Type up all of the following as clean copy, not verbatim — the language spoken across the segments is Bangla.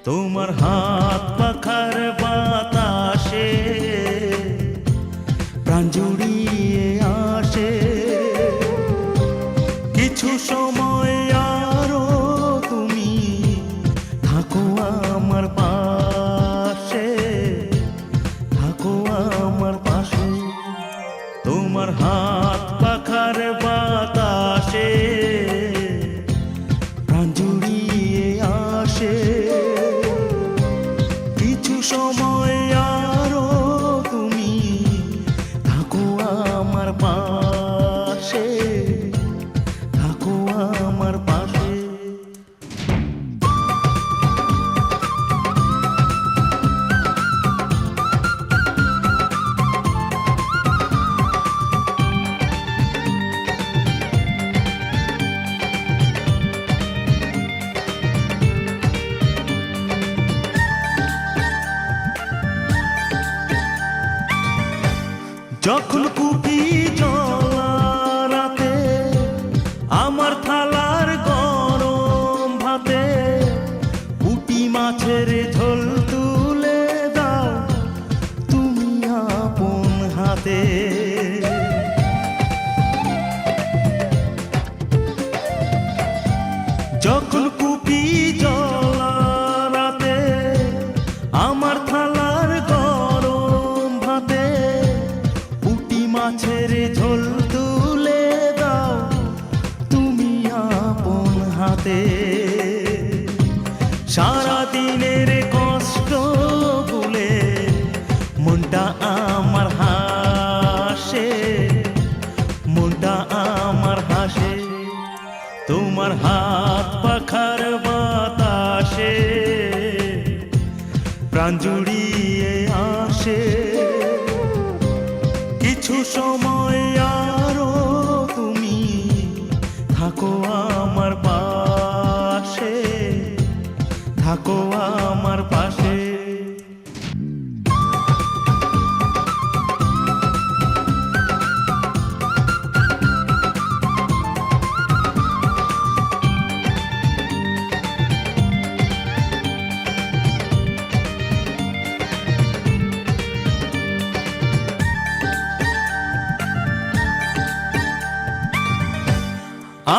তোমার হাত পাখার বাতাসে প্রাণ জুড়িয়ে আসে। কিছু সময় আরো তুমি থাকো আমার পাশে, থাকো আমার পাশে। তোমার হাত পাখার বাতাসে প্রাণ জুড়িয়ে আসে। কিছু সময় আরো তুমি থাকো আমার পাশে, থাকো আমার পাশে। যখন কুপি জ্বলা রাতে আমার থালার গরম ভাতে পুঁটি মাছের ঝোল তুলে দাও তুমি আপন হাতে। যখন কুপি জ্বলা রাতে আমার থালার গরম ভাতে মাছের ঝোল তুলে দাও তুমি আপন হাতে। সারা দিনের কষ্ট ভুলে মনটা আমার হাসে, মনটা আমার হাসে। তোমার হাত পাখার বাতাসে প্রাণ জুড়িয়ে আসে। কিছু সময় আরো তুমি থাকো আমার পাশে, থাকো আমার পাশে।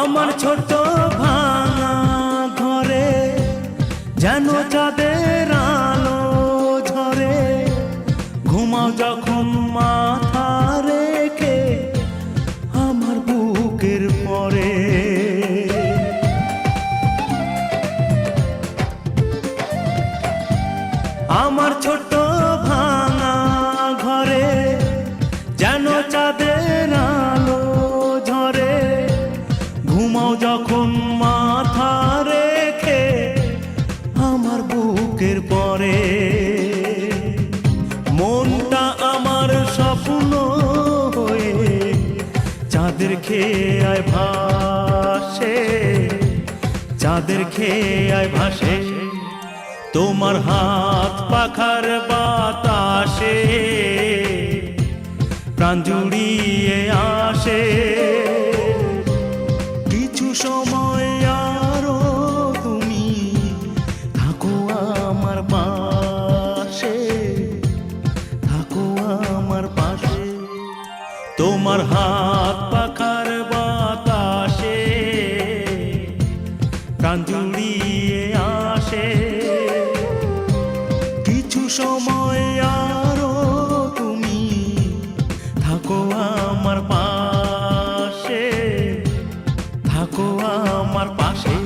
আমার ছোট ভাঙা ঘরে যেন চাঁদের আলো ঝরে। ঘুমাও যখন মাথা রেখে আমার বুকের পরে। আমার ছোট ভাঙা ঘরে যেন চাঁদের আলো ঝরে। ঘুমাও যখন মাথা রেখে আমার বুকের পরে। মনটা আমার স্বপ্ন হয়ে চাঁদের খেয়ায় ভাসে, চাঁদের খেয়ায় ভাসে। তোমার হাত পাখার বাতাসে প্রাণ জুড়িয়ে আসে। কিছু সময় আরো তুমি থাকো আমার পাশে, থাকো আমার পাশে। তোমার হাত পাখার বাতাসে প্রাণ জুড়িয়ে আসে। কিছু সময় আরো তুমি থাকো আমার পাশে, থাকো আমার পাশে।